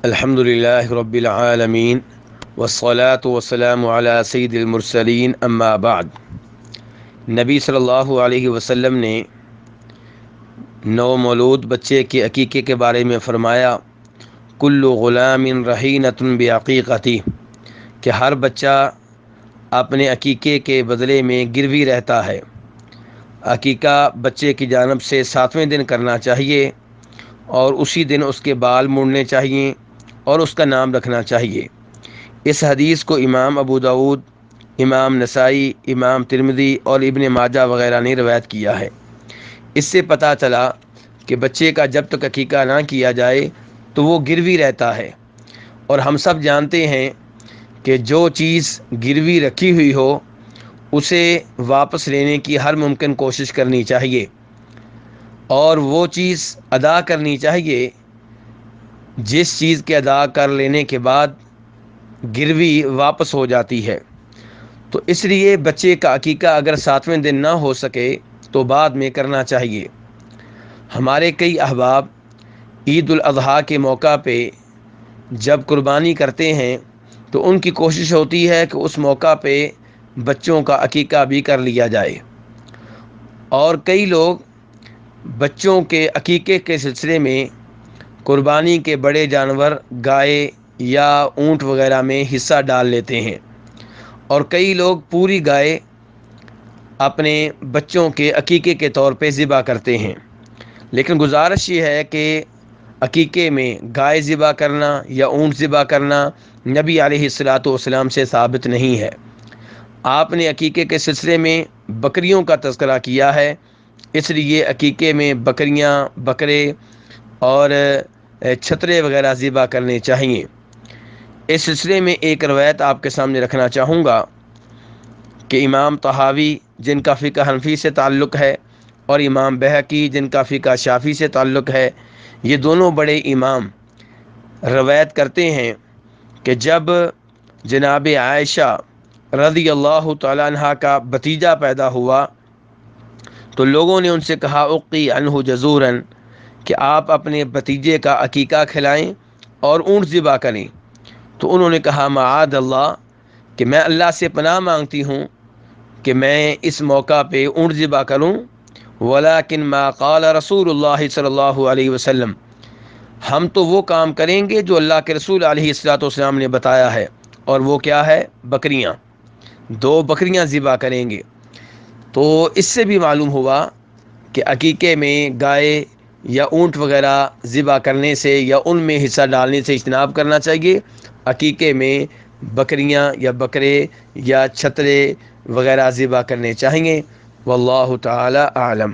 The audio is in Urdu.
الحمد للہ رب العالمین والصلاة والسلام علی سید المرسلین اما بعد۔ نبی صلی اللہ علیہ وسلم نے نو مولود بچے کے عقیقے کے بارے میں فرمایا، کل غلام رہینۃ بعقیقتہ، کہ ہر بچہ اپنے عقیقے کے بدلے میں گروی رہتا ہے۔ عقیقہ بچے کی جانب سے 7ویں دن کرنا چاہیے اور اسی دن اس کے بال مڑنے چاہیے اور اس کا نام رکھنا چاہیے۔ اس حدیث کو امام ابو داؤد، امام نسائی، امام ترمذی اور ابن ماجہ وغیرہ نے روایت کیا ہے۔ اس سے پتہ چلا کہ بچے کا جب تک عقیقہ نہ کیا جائے تو وہ گروی رہتا ہے، اور ہم سب جانتے ہیں کہ جو چیز گروی رکھی ہوئی ہو اسے واپس لینے کی ہر ممکن کوشش کرنی چاہیے، اور وہ چیز ادا کرنی چاہیے جس چیز کے ادا کر لینے کے بعد گروی واپس ہو جاتی ہے۔ تو اس لیے بچے کا عقیقہ اگر 7ویں دن نہ ہو سکے تو بعد میں کرنا چاہیے۔ ہمارے کئی احباب عید الاضحیٰ کے موقع پہ جب قربانی کرتے ہیں تو ان کی کوشش ہوتی ہے کہ اس موقع پہ بچوں کا عقیقہ بھی کر لیا جائے، اور کئی لوگ بچوں کے عقیقے کے سلسلے میں قربانی کے بڑے جانور گائے یا اونٹ وغیرہ میں حصہ ڈال لیتے ہیں، اور کئی لوگ پوری گائے اپنے بچوں کے عقیقے کے طور پہ ذبح کرتے ہیں۔ لیکن گزارش یہ ہے کہ عقیقے میں گائے ذبح کرنا یا اونٹ ذبح کرنا نبی علیہ الصلاۃ والسلام سے ثابت نہیں ہے۔ آپ نے عقیقے کے سلسلے میں بکریوں کا تذکرہ کیا ہے، اس لیے عقیقے میں بکریاں، بکرے اور چھترے وغیرہ ذبح کرنے چاہیے۔ اس سلسلے میں ایک روایت آپ کے سامنے رکھنا چاہوں گا کہ امام طحاوی جن کا فقہ حنفی سے تعلق ہے اور امام بہقی جن کا فقہ شافعی سے تعلق ہے، یہ دونوں بڑے امام روایت کرتے ہیں کہ جب جناب عائشہ رضی اللہ تعالیٰ عنہ کا بھتیجا پیدا ہوا تو لوگوں نے ان سے کہا اقی عنہ جزوراً، کہ آپ اپنے بھتیجے کا عقیقہ کھلائیں اور اونٹ ذبح کریں۔ تو انہوں نے کہا معاذ اللہ، کہ میں اللہ سے پناہ مانگتی ہوں کہ میں اس موقع پہ اونٹ ذبح کروں، ولیکن ما قال رسول اللہ صلی اللہ علیہ وسلم، ہم تو وہ کام کریں گے جو اللہ کے رسول علیہ الصلوۃ والسلام نے بتایا ہے، اور وہ کیا ہے؟ بکریاں، 2 بکریاں ذبح کریں گے۔ تو اس سے بھی معلوم ہوا کہ عقیقے میں گائے یا اونٹ وغیرہ ذبح کرنے سے یا ان میں حصہ ڈالنے سے اجتناب کرنا چاہیے۔ عقیقے میں بکریاں یا بکرے یا چھترے وغیرہ ذبح کرنے چاہیے۔ واللہ تعالی اعلم۔